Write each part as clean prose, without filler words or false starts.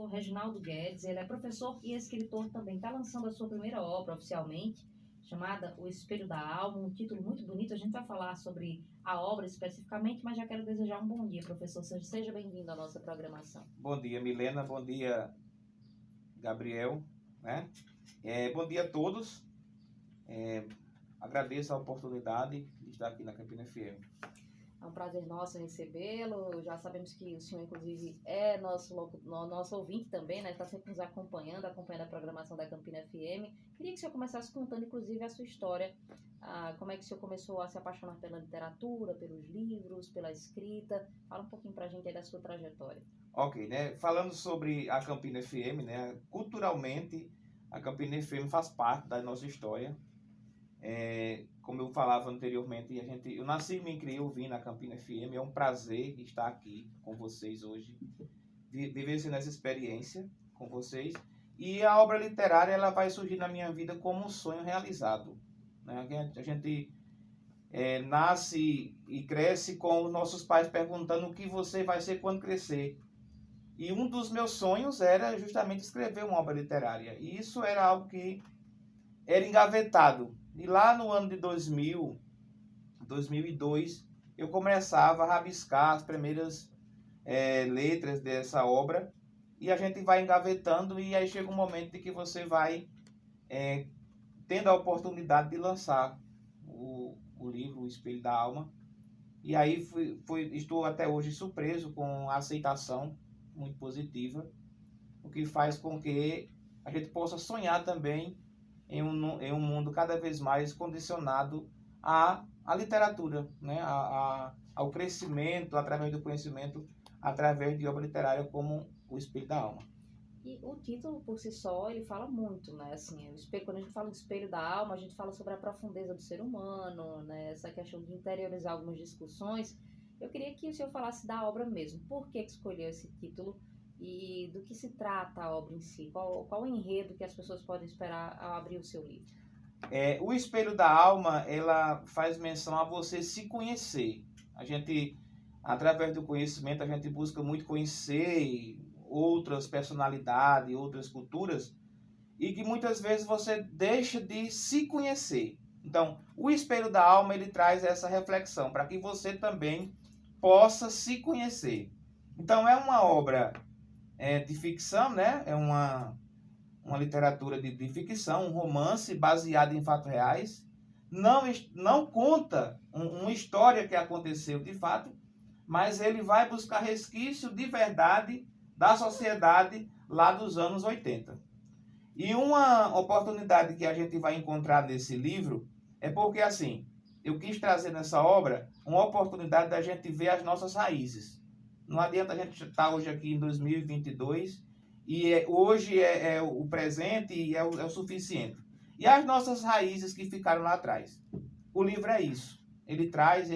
Reginaldo Guedes, ele é professor e escritor também, está lançando a sua primeira obra oficialmente, chamada O Espelho da Alma, um título muito bonito. A gente vai falar sobre a obra especificamente, mas já quero desejar um bom dia, professor. Seja bem-vindo à nossa programação. Bom dia, Milena. Bom dia, Gabriel. Né? Bom dia a todos. Agradeço a oportunidade de estar aqui na Campina FM. É um prazer nosso recebê-lo. Já sabemos que o senhor, inclusive, é nosso ouvinte também, né? Está sempre nos acompanhando a programação da Campina FM. Queria que o senhor começasse contando, inclusive, a sua história. Como é que o senhor começou a se apaixonar pela literatura, pelos livros, pela escrita. Fala um pouquinho para a gente aí da sua trajetória. Ok, né? Falando sobre a Campina FM, né? Culturalmente, a Campina FM faz parte da nossa história. Como eu falava anteriormente, eu nasci e me criei ouvindo a Campina FM. É um prazer estar aqui com vocês hoje, vivenciando essa experiência com vocês. E a obra literária, ela vai surgir na minha vida como um sonho realizado. Né? A gente nasce e cresce com os nossos pais perguntando o que você vai ser quando crescer. E um dos meus sonhos era justamente escrever uma obra literária. E isso era algo que era engavetado. E lá no ano de 2002, eu começava a rabiscar as primeiras letras dessa obra. E a gente vai engavetando e aí chega um momento em que você vai tendo a oportunidade de lançar o livro O Espelho da Alma. E aí estou até hoje surpreso com a aceitação muito positiva, o que faz com que a gente possa sonhar também em um mundo cada vez mais condicionado à literatura, né? Ao crescimento através do conhecimento, através de obra literária como O Espelho da Alma. E o título, por si só, ele fala muito, né? Assim, quando a gente fala do espelho da alma, a gente fala sobre a profundeza do ser humano, né? Essa questão de interiorizar algumas discussões. Eu queria que o senhor falasse da obra mesmo. Por que escolheu esse título e do que se trata a obra em si? Qual o enredo que as pessoas podem esperar ao abrir o seu livro? O Espelho da Alma, ela faz menção a você se conhecer. A gente, através do conhecimento, a gente busca muito conhecer outras personalidades, outras culturas, e que muitas vezes você deixa de se conhecer. Então, o Espelho da Alma, ele traz essa reflexão para que você também possa se conhecer. Então, é uma obra de ficção, né? É uma literatura de ficção, um romance baseado em fatos reais. Não conta uma história que aconteceu de fato, mas ele vai buscar resquício de verdade da sociedade lá dos anos 80. E uma oportunidade que a gente vai encontrar nesse livro é porque, assim, eu quis trazer nessa obra uma oportunidade da gente ver as nossas raízes. Não adianta a gente estar hoje aqui em 2022 e hoje é o presente e é o suficiente. E as nossas raízes que ficaram lá atrás. O livro é isso. Ele traz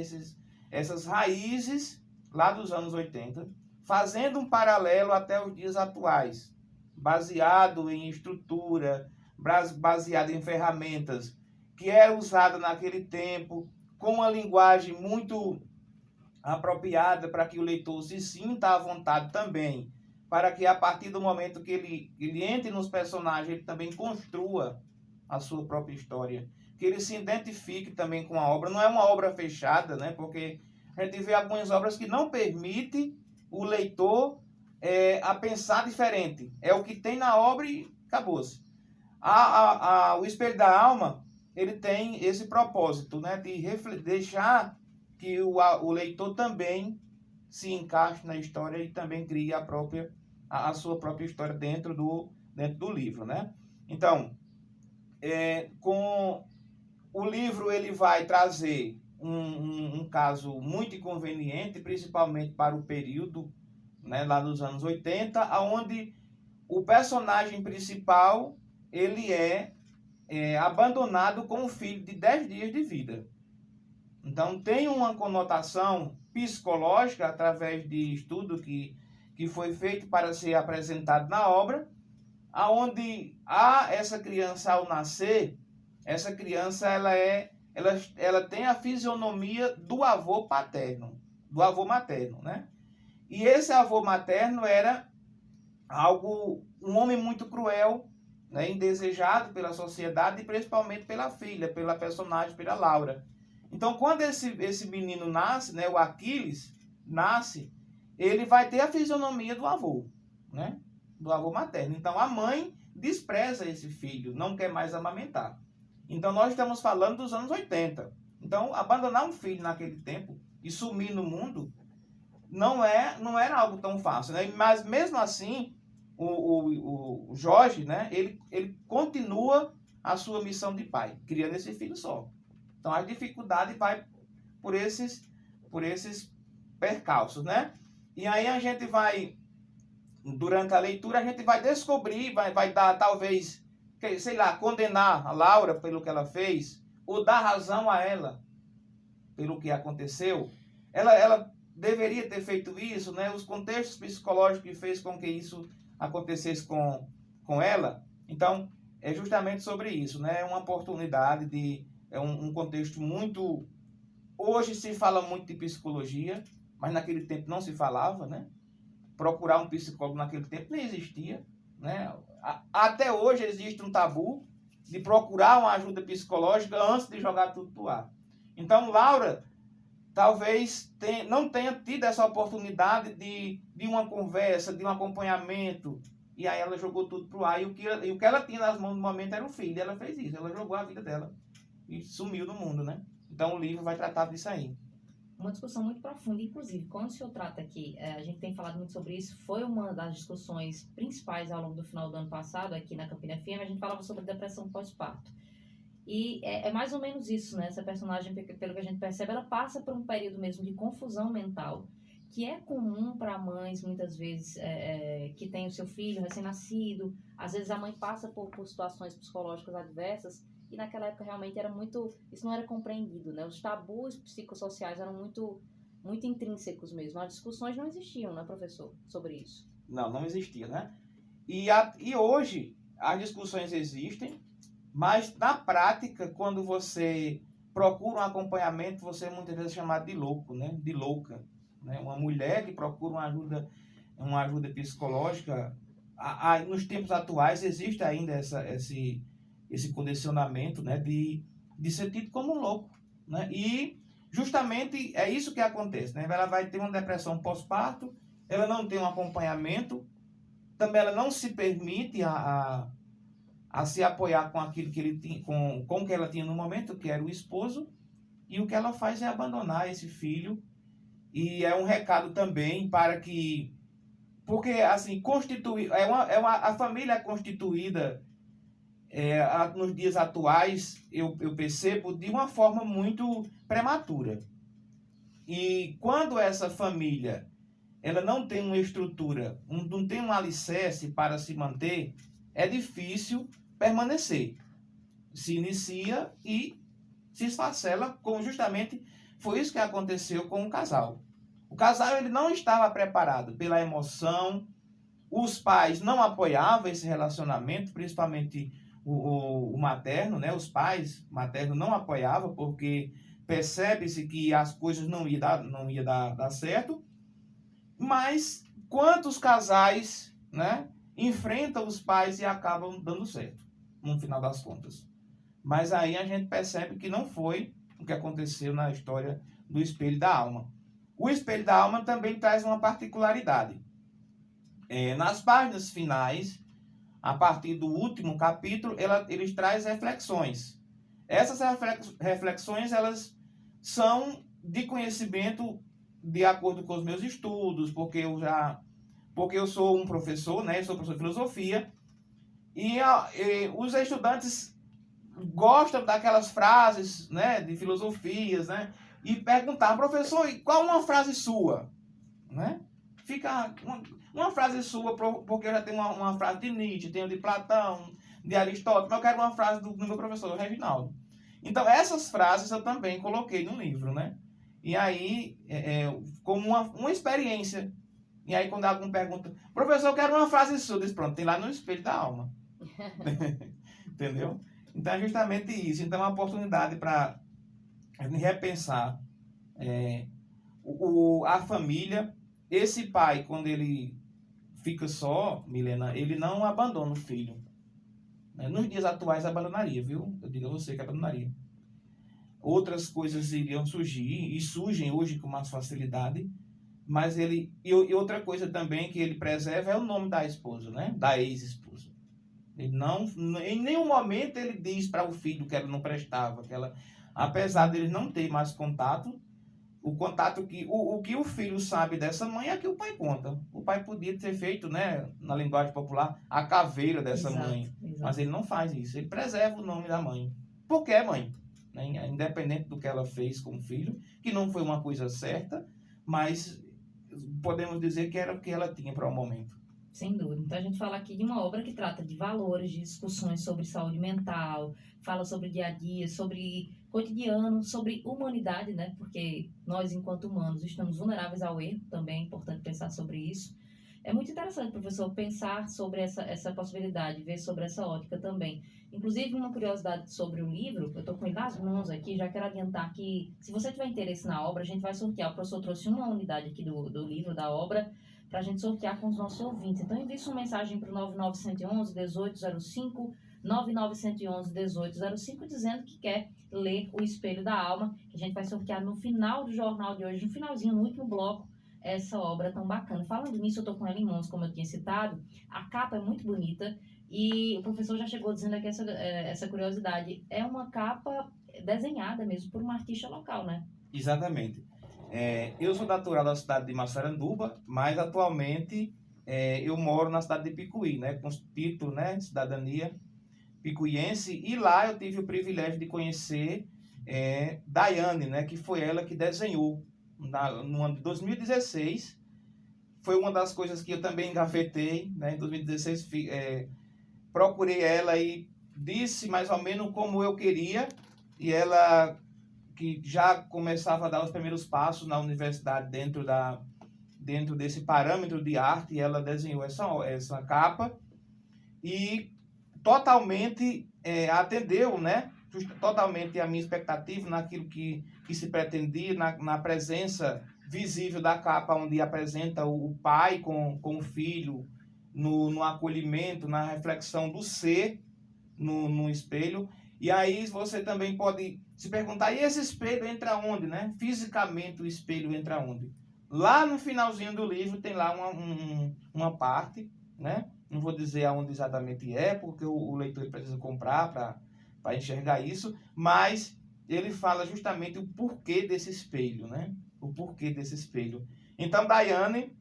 essas raízes lá dos anos 80, fazendo um paralelo até os dias atuais, baseado em estrutura, baseado em ferramentas que era usada naquele tempo, com uma linguagem muito apropriada para que o leitor se sinta à vontade também, para que a partir do momento que ele entre nos personagens, ele também construa a sua própria história, que ele se identifique também com a obra. Não é uma obra fechada, né? Porque a gente vê algumas obras que não permitem o leitor a pensar diferente. É o que tem na obra e acabou-se. O Espelho da Alma, ele tem esse propósito, né, de deixar que o leitor também se encaixe na história e também crie a sua própria história dentro do livro, né? Então, com o livro ele vai trazer um caso muito inconveniente, principalmente para o período, né, lá dos anos 80, onde o personagem principal ele é abandonado com um filho de 10 dias de vida. Então tem uma conotação psicológica através de estudo que foi feito para ser apresentado na obra, aonde essa criança ao nascer, essa criança ela tem a fisionomia do avô paterno, do avô materno, né? E esse avô materno era um homem muito cruel, né, indesejado pela sociedade e principalmente pela filha, pela personagem, pela Laura. Então, quando esse menino nasce, né, o Aquiles nasce, ele vai ter a fisionomia do avô, né, do avô materno. Então, a mãe despreza esse filho, não quer mais amamentar. Então, nós estamos falando dos anos 80. Então, abandonar um filho naquele tempo e sumir no mundo não era algo tão fácil, né? Mas, mesmo assim, o Jorge, né, ele continua a sua missão de pai, criando esse filho só. Então, a dificuldade vai por esses percalços, né? E aí a gente vai, durante a leitura, a gente vai descobrir, vai dar, talvez, sei lá, condenar a Laura pelo que ela fez, ou dar razão a ela pelo que aconteceu. Ela deveria ter feito isso, né? Os contextos psicológicos que fez com que isso acontecesse com ela. Então, é justamente sobre isso, né? É uma oportunidade é um contexto muito... Hoje se fala muito de psicologia, mas naquele tempo não se falava, né? Procurar um psicólogo naquele tempo nem existia, né? Até hoje existe um tabu de procurar uma ajuda psicológica antes de jogar tudo pro ar. Então, Laura talvez não tenha tido essa oportunidade de uma conversa, de um acompanhamento, e aí ela jogou tudo pro ar, e o que ela tinha nas mãos no momento era um filho, e ela fez isso, ela jogou a vida dela, e sumiu do mundo, né? Então o livro vai tratar disso aí. Uma discussão muito profunda, inclusive, quando o senhor trata aqui, a gente tem falado muito sobre isso, foi uma das discussões principais ao longo do final do ano passado, aqui na Campina FM, a gente falava sobre depressão pós-parto. E é mais ou menos isso, né? Essa personagem, pelo que a gente percebe, ela passa por um período mesmo de confusão mental, que é comum para mães, muitas vezes, que tem o seu filho recém-nascido. Às vezes a mãe passa por situações psicológicas adversas, e naquela época realmente isso não era compreendido, né? Os tabus psicossociais eram muito, muito intrínsecos mesmo. As discussões não existiam, né, professor, sobre isso? Não existia, né? E hoje as discussões existem, mas na prática, quando você procura um acompanhamento, você muitas vezes é chamado de louco, né? De louca, né? Uma mulher que procura uma ajuda psicológica, nos tempos atuais existe ainda esse condicionamento, né? De ser tido como um louco, né? E justamente é isso que acontece, né? Ela vai ter uma depressão pós-parto, ela não tem um acompanhamento, também ela não se permite a se apoiar com aquilo que ele tinha, com o que ela tinha no momento, que era o esposo, e o que ela faz é abandonar esse filho. E é um recado também para que, porque assim, a família é constituída nos dias atuais, eu percebo, de uma forma muito prematura. E quando essa família ela não tem uma estrutura, não tem um alicerce para se manter, é difícil permanecer. Se inicia e se esfacela, como justamente foi isso que aconteceu com o casal. O casal ele não estava preparado pela emoção, os pais não apoiavam esse relacionamento, principalmente o materno, né? Os pais maternos não apoiavam, porque percebe-se que as coisas não ia dar certo. Mas quantos casais, né, enfrentam os pais e acabam dando certo, no final das contas? Mas aí a gente percebe que não foi o que aconteceu na história do Espelho da Alma. O Espelho da Alma também traz uma particularidade. Nas páginas finais, a partir do último capítulo, eles trazem reflexões. Essas reflexões, elas são de conhecimento de acordo com os meus estudos, porque eu sou um professor, né? Eu sou professor de filosofia, e os estudantes gostam daquelas frases, né, de filosofias, né? E perguntar, professor, qual uma frase sua? Né? Fica uma frase sua, porque eu já tenho uma frase de Nietzsche, tenho de Platão, de Aristóteles, mas eu quero uma frase do meu professor, Reginaldo. Então, essas frases eu também coloquei no livro, né? E aí, como uma experiência. E aí, quando alguém pergunta, professor, eu quero uma frase sua, diz, pronto, tem lá no Espelho da Alma. Entendeu? Então, é justamente isso. Então, é uma oportunidade para repensar a família. Esse pai, quando ele fica só, Milena, ele não abandona o filho. Nos dias atuais abandonaria, viu? Eu digo a você que abandonaria. Outras coisas iriam surgir, e surgem hoje com mais facilidade, mas ele... E outra coisa também que ele preserva é o nome da esposa, né? Da ex-esposa. Ele não... Em nenhum momento ele diz para o filho que ela não prestava, que ela... Apesar dele não ter mais contato, o contato que... O que o filho sabe dessa mãe é que o pai conta. O pai podia ter feito, né? Na linguagem popular, a caveira dessa mãe. Exato. Mas ele não faz isso. Ele preserva o nome da mãe. Porque é mãe. Né? Independente do que ela fez com o filho, que não foi uma coisa certa, mas podemos dizer que era o que ela tinha para o momento. Sem dúvida. Então a gente fala aqui de uma obra que trata de valores, de discussões sobre saúde mental, fala sobre dia a dia, sobre cotidiano, sobre humanidade, né? Porque nós, enquanto humanos, estamos vulneráveis ao erro, também é importante pensar sobre isso. É muito interessante, professor, pensar sobre essa possibilidade, ver sobre essa ótica também. Inclusive, uma curiosidade sobre o livro, eu estou com ele nas mãos aqui, já quero adiantar que, se você tiver interesse na obra, a gente vai sortear. O professor trouxe uma unidade aqui do livro, da obra, para a gente sortear com os nossos ouvintes. Então, envie sua mensagem para o 99111-1805, 99111-1805, dizendo que quer ler O Espelho da Alma, que a gente vai sortear no final do jornal de hoje, no finalzinho, no último bloco, essa obra tão bacana. Falando nisso, eu estou com ela em mãos, como eu tinha citado. A capa é muito bonita e o professor já chegou dizendo aqui essa curiosidade. É uma capa desenhada mesmo por um artista local, né? Exatamente. Eu sou natural da cidade de Massaranduba, mas atualmente eu moro na cidade de Picuí, né, com título, né, cidadania picuiense, e lá eu tive o privilégio de conhecer Daiane, né, que foi ela que desenhou no ano de 2016. Foi uma das coisas que eu também engavetei, né, em 2016 procurei ela e disse mais ou menos como eu queria, e ela que já começava a dar os primeiros passos na universidade dentro desse parâmetro de arte, e ela desenhou essa capa e totalmente atendeu, né, totalmente a minha expectativa naquilo que se pretendia, na presença visível da capa, onde apresenta o pai com o filho, no acolhimento, na reflexão do ser no espelho. E aí você também pode se perguntar, e esse espelho entra onde, né? Fisicamente o espelho entra onde? Lá no finalzinho do livro tem lá uma parte, né? Não vou dizer aonde exatamente é, porque o leitor precisa comprar para enxergar isso, mas ele fala justamente o porquê desse espelho, né? O porquê desse espelho. Então, Daiane,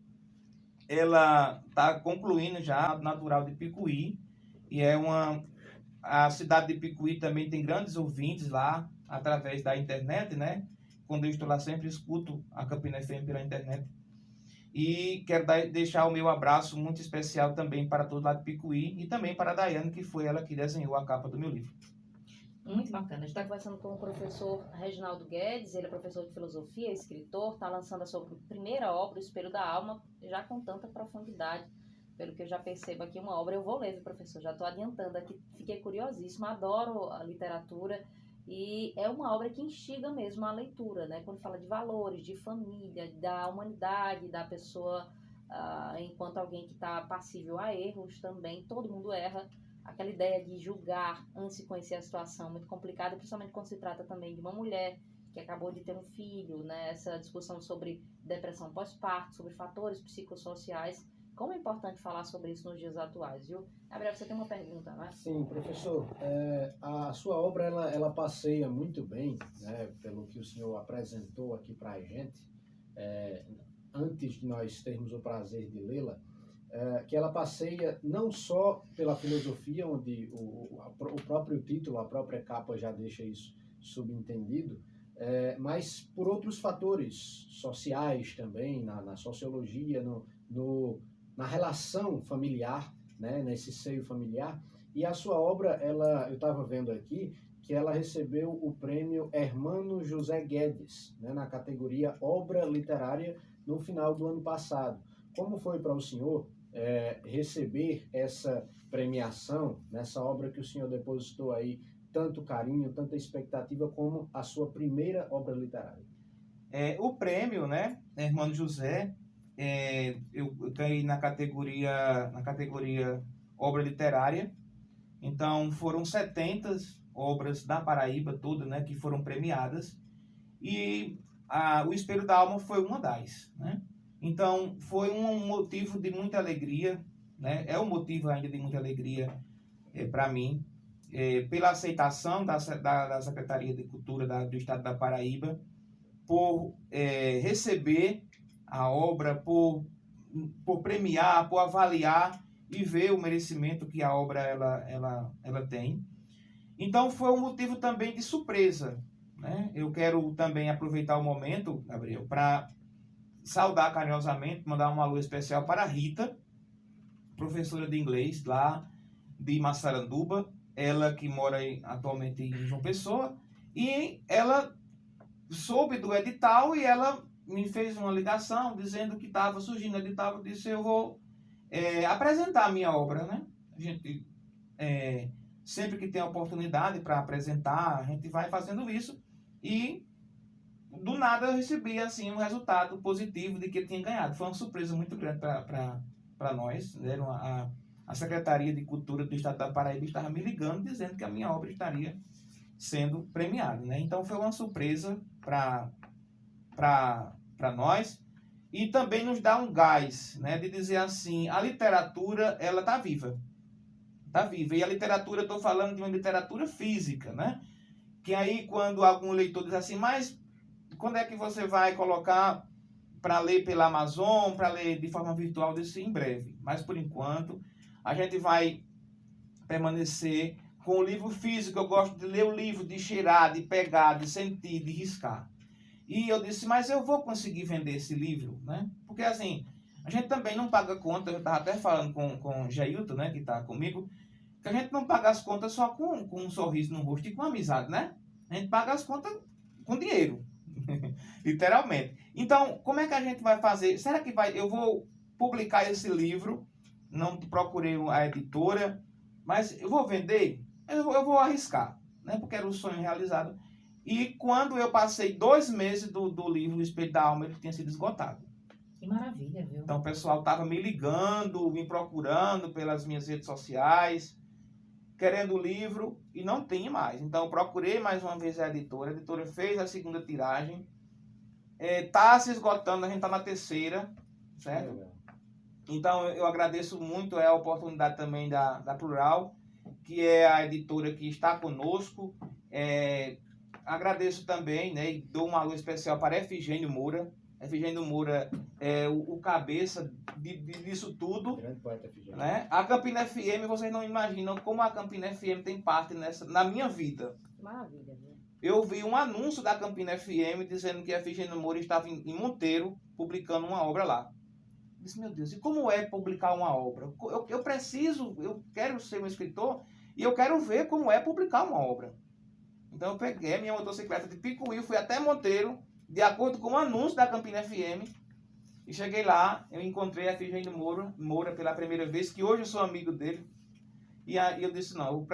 ela está concluindo já natural de Picuí, e a cidade de Picuí também tem grandes ouvintes lá, através da internet, né? Quando eu estou lá, sempre escuto a Campina FM pela internet. E quero deixar o meu abraço muito especial também para todo lado de Picuí, e também para a Daiane, que foi ela que desenhou a capa do meu livro. Muito bacana. A gente está conversando com o professor Reginaldo Guedes, ele é professor de filosofia, escritor, está lançando a sua primeira obra, O Espelho da Alma, já com tanta profundidade. Pelo que eu já percebo aqui, uma obra eu vou ler, professor, já estou adiantando aqui, fiquei curiosíssima, adoro a literatura, e é uma obra que instiga mesmo a leitura, né? Quando fala de valores, de família, da humanidade, da pessoa enquanto alguém que está passível a erros também, todo mundo erra. Aquela ideia de julgar antes de conhecer a situação muito complicada, principalmente quando se trata também de uma mulher que acabou de ter um filho, né? Essa discussão sobre depressão pós-parto, sobre fatores psicossociais. Como é importante falar sobre isso nos dias atuais, viu? Gabriel, você tem uma pergunta, não é? Sim, professor. A sua obra, ela passeia muito bem, né, pelo que o senhor apresentou aqui para a gente, antes de nós termos o prazer de lê-la, que ela passeia não só pela filosofia, onde o próprio título, a própria capa já deixa isso subentendido, mas por outros fatores sociais também, na sociologia, na relação familiar, né, nesse seio familiar. E a sua obra, eu estava vendo aqui, que ela recebeu o prêmio Hermano José Guedes, né, na categoria Obra Literária, no final do ano passado. Como foi para o senhor receber essa premiação nessa obra que o senhor depositou aí tanto carinho, tanta expectativa, como a sua primeira obra literária? O prêmio, né, Hermano José, eu caí na categoria obra literária. Então, foram 70 obras da Paraíba toda, né, que foram premiadas. E o Espelho da Alma foi uma das, né? Então, foi um motivo de muita alegria, né? É um motivo ainda de muita alegria para mim, pela aceitação da Secretaria de Cultura do Estado da Paraíba, por receber a obra, por premiar, por avaliar e ver o merecimento que a obra ela tem. Então, foi um motivo também de surpresa, né? Eu quero também aproveitar o momento, Gabriel, para saudar carinhosamente, mandar um alô especial para a Rita, professora de inglês lá de Massaranduba, ela que mora atualmente em João Pessoa, e ela soube do edital e ela me fez uma ligação dizendo que estava surgindo o edital. Eu disse, eu vou apresentar a minha obra, né? A gente, sempre que tem a oportunidade para apresentar, a gente vai fazendo isso, e do nada eu recebi assim um resultado positivo de que eu tinha ganhado. Foi uma surpresa muito grande para nós, né? A Secretaria de Cultura do Estado da Paraíba estava me ligando dizendo que a minha obra estaria sendo premiada, né? Então foi uma surpresa para nós, e também nos dá um gás, né, de dizer assim, a literatura, ela está viva, e a literatura, estou falando de uma literatura física, né, que aí quando algum leitor diz assim, mas quando é que você vai colocar para ler pela Amazon, para ler de forma virtual? Disso em breve, mas por enquanto a gente vai permanecer com o livro físico. Eu gosto de ler o livro, de cheirar, de pegar, de sentir, de riscar. E eu disse, mas eu vou conseguir vender esse livro, né? Porque assim, a gente também não paga conta. Eu estava até falando com o Jailton, né, que está comigo, que a gente não paga as contas só com um sorriso no rosto e com amizade, né? A gente paga as contas com dinheiro, literalmente. Então, como é que a gente vai fazer? Será que eu vou publicar esse livro? Não procurei a editora, mas eu vou vender? Eu vou arriscar, né? Porque era um sonho realizado. E quando eu passei 2 meses do livro O Espelho da Alma, ele tinha sido esgotado. Que maravilha, viu? Então o pessoal estava me ligando, me procurando pelas minhas redes sociais, querendo o livro, e não tinha mais. Então eu procurei mais uma vez a editora fez a segunda tiragem, está se esgotando, a gente está na 3ª, certo? Então eu agradeço muito a oportunidade também da Plural, que é a editora que está conosco. Agradeço também, né, e dou um alô especial para Efigênio Moura. Efigênio Moura é o cabeça disso tudo. Grande poeta Efigênio. Né? A Campina FM, vocês não imaginam como a Campina FM tem parte na minha vida. Maravilha, viu? Eu vi um anúncio da Campina FM dizendo que Efigênio Moura estava em Monteiro publicando uma obra lá. Eu disse, meu Deus, e como é publicar uma obra? Eu quero ser um escritor e eu quero ver como é publicar uma obra. Então eu peguei minha motocicleta de Picuí, fui até Monteiro, de acordo com o anúncio da Campina FM, e cheguei lá, eu encontrei a Efigênio Moura pela primeira vez, que hoje eu sou amigo dele, e aí eu disse, não,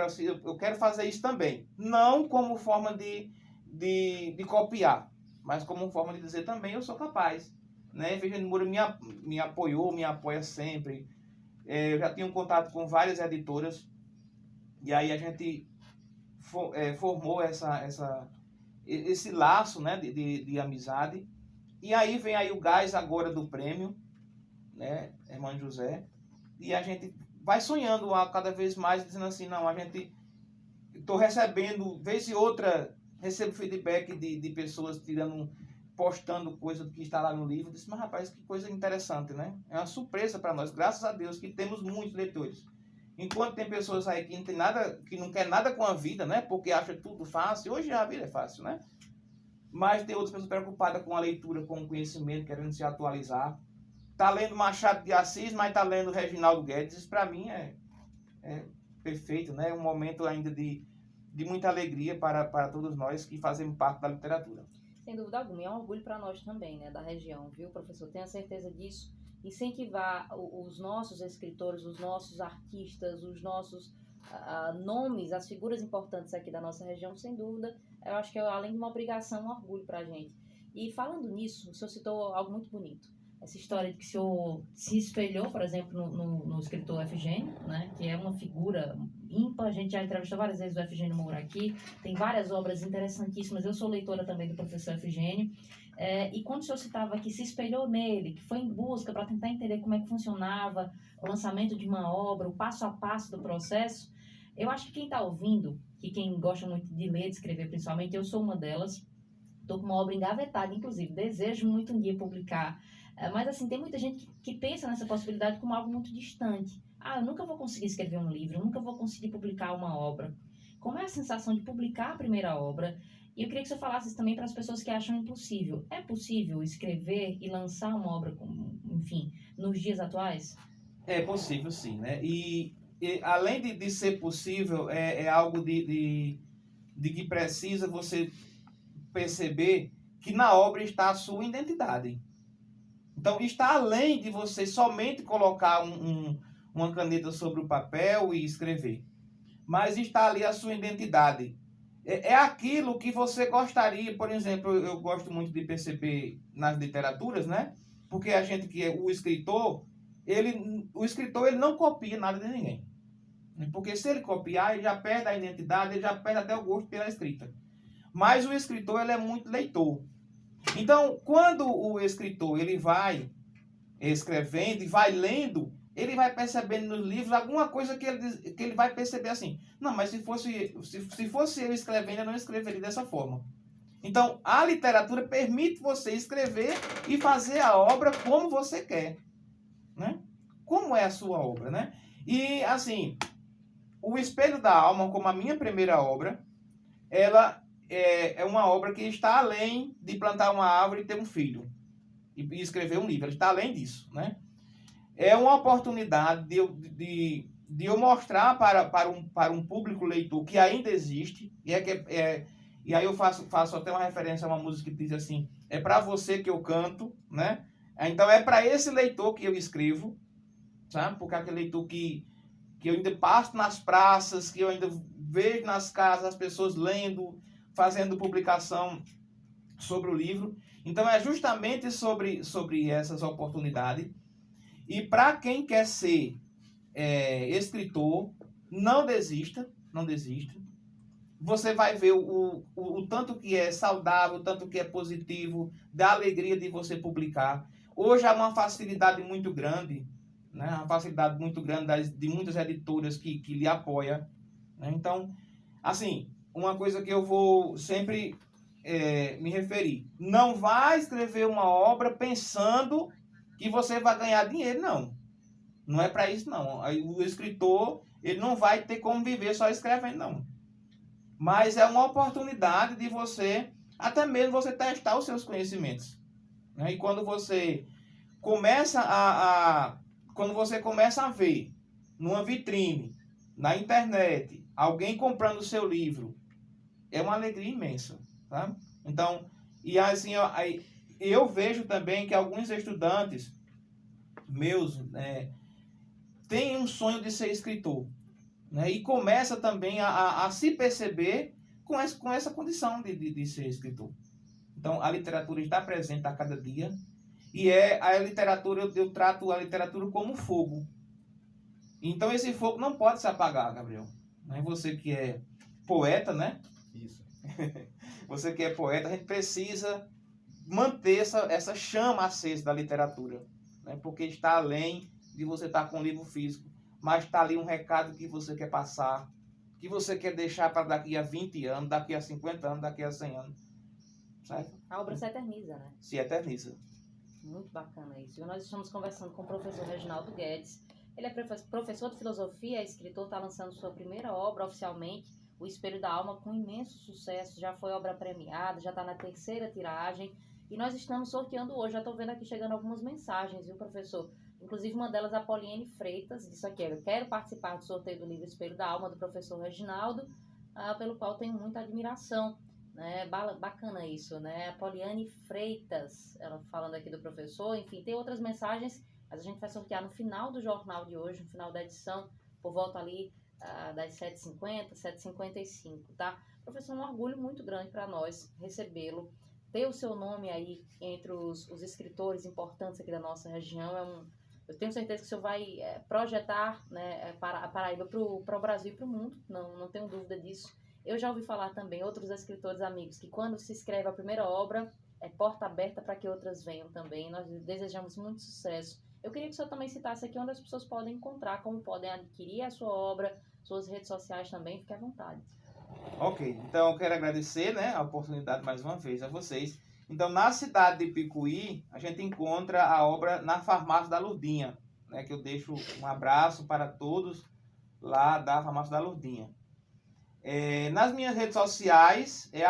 eu quero fazer isso também, não como forma de copiar, mas como forma de dizer também, eu sou capaz, né? Efigênio Moura me apoiou, me apoia sempre. Eu já tinha um contato com várias editoras, e aí a gente formou esse laço, né, de amizade. E aí vem aí o gás agora do prêmio, né, Irmã José, e a gente vai sonhando cada vez mais, dizendo assim, não, estou recebendo, vez e outra, recebo feedback de pessoas postando coisa que está lá no livro. Disse, mas rapaz, que coisa interessante, né? É uma surpresa para nós, graças a Deus que temos muitos leitores. Enquanto tem pessoas aí que não tem nada, que não quer nada com a vida, né? Porque acha tudo fácil. Hoje a vida é fácil, né? Mas tem outras pessoas preocupadas com a leitura, com o conhecimento, querendo se atualizar. Tá lendo Machado de Assis, mas tá lendo Reginaldo Guedes. Isso para mim é perfeito, né? É um momento ainda de muita alegria para todos nós que fazemos parte da literatura. Sem dúvida alguma, e é um orgulho para nós também, né, da região, viu, professor? Tenha certeza disso. Incentivar os nossos escritores, os nossos artistas, os nossos nomes, as figuras importantes aqui da nossa região, sem dúvida, eu acho que é, além de uma obrigação, um orgulho para a gente. E falando nisso, o senhor citou algo muito bonito. essa história de que o senhor se espelhou, por exemplo, no escritor Efigênio, né, que é uma figura ímpar. A gente já entrevistou várias vezes o Efigênio Moura aqui, tem várias obras interessantíssimas. Eu sou leitora também do professor Efigênio. E quando o senhor citava que se espelhou nele, que foi em busca para tentar entender como é que funcionava o lançamento de uma obra, o passo a passo do processo, eu acho que quem está ouvindo, que quem gosta muito de ler, de escrever principalmente, eu sou uma delas, estou com uma obra engavetada, inclusive, desejo muito um dia publicar, mas assim, tem muita gente que pensa nessa possibilidade como algo muito distante. Eu nunca vou conseguir escrever um livro, eu nunca vou conseguir publicar uma obra. Como é a sensação de publicar a primeira obra? E eu queria que você falasse isso também para as pessoas que acham impossível. É possível escrever e lançar uma obra, enfim, nos dias atuais? É possível, sim, né? E além de ser possível, é algo de que precisa você perceber que na obra está a sua identidade. Então, está além de você somente colocar uma caneta sobre o papel e escrever. Mas está ali a sua identidade. É aquilo que você gostaria, por exemplo, eu gosto muito de perceber nas literaturas, né? Porque a gente que é o escritor, o escritor ele não copia nada de ninguém. Porque se ele copiar, ele já perde a identidade, ele já perde até o gosto pela escrita. Mas o escritor ele é muito leitor. Então, quando o escritor ele vai escrevendo e vai lendo, ele vai percebendo nos livros alguma coisa que ele vai perceber assim. Não, mas se fosse eu escrevendo, eu não escreveria dessa forma. Então, a literatura permite você escrever e fazer a obra como você quer, né? Como é a sua obra, né? E, assim, O Espelho da Alma, como a minha primeira obra, ela é uma obra que está além de plantar uma árvore e ter um filho e escrever um livro. Ela está além disso, né? É uma oportunidade de eu mostrar para um público leitor que ainda existe, e aí eu faço até uma referência a uma música que diz assim, é para você que eu canto, né? Então é para esse leitor que eu escrevo, sabe? Porque é aquele leitor que eu ainda passo nas praças, que eu ainda vejo nas casas as pessoas lendo, fazendo publicação sobre o livro. Então é justamente sobre essas oportunidades. E para quem quer ser escritor, não desista, não desista. Você vai ver o tanto que é saudável, o tanto que é positivo, da alegria de você publicar. Hoje há uma facilidade muito grande, né? Uma facilidade muito grande de muitas editoras que lhe apoiam, né? Então, assim, uma coisa que eu vou sempre me referir. Não vai escrever uma obra pensando que você vai ganhar dinheiro, não. Não é para isso, não. O escritor, ele não vai ter como viver só escrevendo, não. Mas é uma oportunidade de você, até mesmo você testar os seus conhecimentos, né? E quando você começa quando você começa a ver numa vitrine, na internet, alguém comprando o seu livro, é uma alegria imensa, tá? Então, e assim, eu vejo também que alguns estudantes meus têm um sonho de ser escritor, né? E começa também a se perceber com essa condição de ser escritor. Então, a literatura está presente a cada dia, e a literatura, eu trato a literatura como fogo. Então, esse fogo não pode se apagar, Gabriel. Né? Você que é poeta, né? Isso. Você que é poeta, a gente precisa manter essa chama acesa da literatura, né? Porque está além de você estar com um livro físico, mas está ali um recado que você quer passar, que você quer deixar para daqui a 20 anos, daqui a 50 anos, daqui a 100 anos. Certo? A obra se eterniza, né? Se eterniza. Muito bacana isso. E nós estamos conversando com o professor Reginaldo Guedes. Ele é professor de filosofia, é escritor, está lançando sua primeira obra oficialmente, O Espelho da Alma, com imenso sucesso. Já foi obra premiada, já está na 3ª tiragem. E nós estamos sorteando hoje. Já estou vendo aqui chegando algumas mensagens, viu, professor? Inclusive uma delas, a Poliane Freitas, disse aqui: eu quero participar do sorteio do livro Espelho da Alma, do professor Reginaldo, pelo qual tenho muita admiração. Né? Bacana isso, né? A Poliane Freitas, ela falando aqui do professor. Enfim, tem outras mensagens, mas a gente vai sortear no final do jornal de hoje, no final da edição, por volta ali das 7h50, 7h55, tá? Professor, um orgulho muito grande para nós recebê-lo, ter o seu nome aí entre os escritores importantes aqui da nossa região eu tenho certeza que o senhor vai projetar, né, para a Paraíba para o Brasil e para o mundo, não tenho dúvida disso. Eu já ouvi falar também, outros escritores amigos, que quando se escreve a primeira obra, é porta aberta para que outras venham também. Nós desejamos muito sucesso. Eu queria que o senhor também citasse aqui onde as pessoas podem encontrar, como podem adquirir a sua obra, suas redes sociais também, fique à vontade. Ok, então eu quero agradecer, né, a oportunidade mais uma vez a vocês. Então, na cidade de Picuí, a gente encontra a obra na Farmácia da Lourdinha, né, que eu deixo um abraço para todos lá da Farmácia da Lourdinha. Nas minhas redes sociais é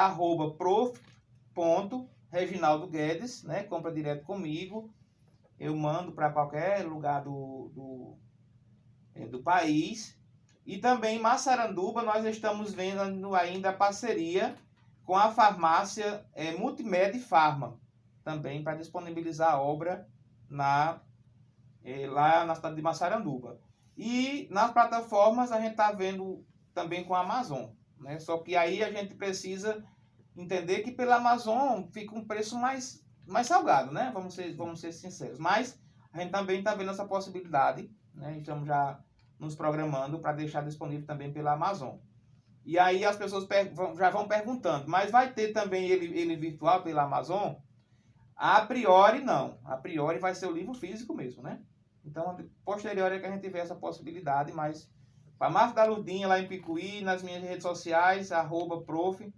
@prof.reginaldo Guedes, né, compra direto comigo. Eu mando para qualquer lugar do país. E também em Massaranduba nós estamos vendo ainda a parceria com a farmácia Multimed Farma, também para disponibilizar a obra lá na cidade de Massaranduba. E nas plataformas a gente está vendo também com a Amazon, né? Só que aí a gente precisa entender que pela Amazon fica um preço mais salgado, né? Vamos ser sinceros. Mas a gente também está vendo essa possibilidade, né? Estamos já nos programando para deixar disponível também pela Amazon. E aí as pessoas já vão perguntando, mas vai ter também ele virtual pela Amazon? A priori não. A priori vai ser o livro físico mesmo, né? Então, posterior é que a gente vê essa possibilidade, mas Farmácia da Lourdinha lá em Picuí, nas minhas redes sociais, @prof.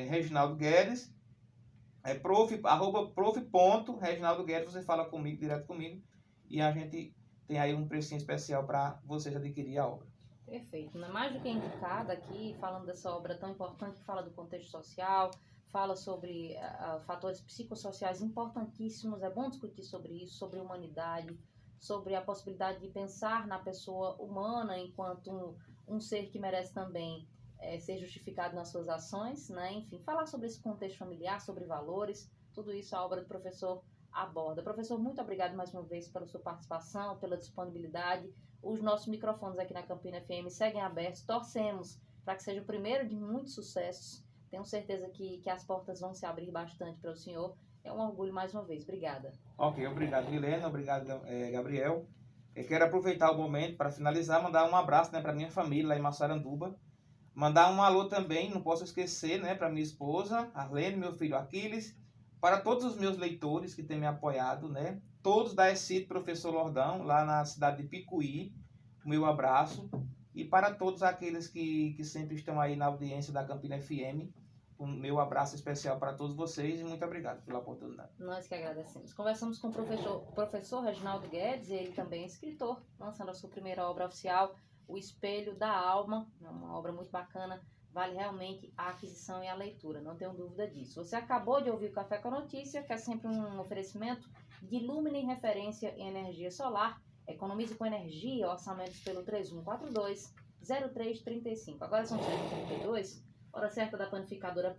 Reginaldo Guedes, @prof.reginaldo Guedes, você fala comigo, direto comigo, e a gente tem aí um precinho especial para vocês adquirir a obra. Perfeito. Mais do que indicada aqui, falando dessa obra tão importante que fala do contexto social, fala sobre fatores psicossociais importantíssimos, é bom discutir sobre isso, sobre humanidade, sobre a possibilidade de pensar na pessoa humana enquanto um ser que merece também ser justificado nas suas ações, né? Enfim, falar sobre esse contexto familiar, sobre valores, tudo isso a obra do professor aborda. Professor, muito obrigado mais uma vez pela sua participação, pela disponibilidade. Os nossos microfones aqui na Campina FM seguem abertos, torcemos para que seja o primeiro de muitos sucessos. Tenho certeza que as portas vão se abrir bastante para o senhor. É um orgulho mais uma vez. Obrigada. Ok, obrigado, Milena. Obrigado, Gabriel. Eu quero aproveitar o momento para finalizar, mandar um abraço, né, para minha família lá em Massaranduba. Mandar um alô também, não posso esquecer, né, para minha esposa, Arlene, meu filho Aquiles, para todos os meus leitores que têm me apoiado, né, todos da ECIT Professor Lordão, lá na cidade de Picuí, o meu abraço. E para todos aqueles que sempre estão aí na audiência da Campina FM, o meu abraço especial para todos vocês e muito obrigado pela oportunidade. Nós que agradecemos. Conversamos com o professor Reginaldo Guedes, ele também é escritor, lançando a sua primeira obra oficial, O Espelho da Alma, uma obra muito bacana, vale realmente a aquisição e a leitura, não tenho dúvida disso. Você acabou de ouvir o Café com a Notícia, que é sempre um oferecimento de Lumine referência em energia solar. Economize com energia, orçamentos pelo 3142-0335. Agora são 7h32, hora certa da panificadora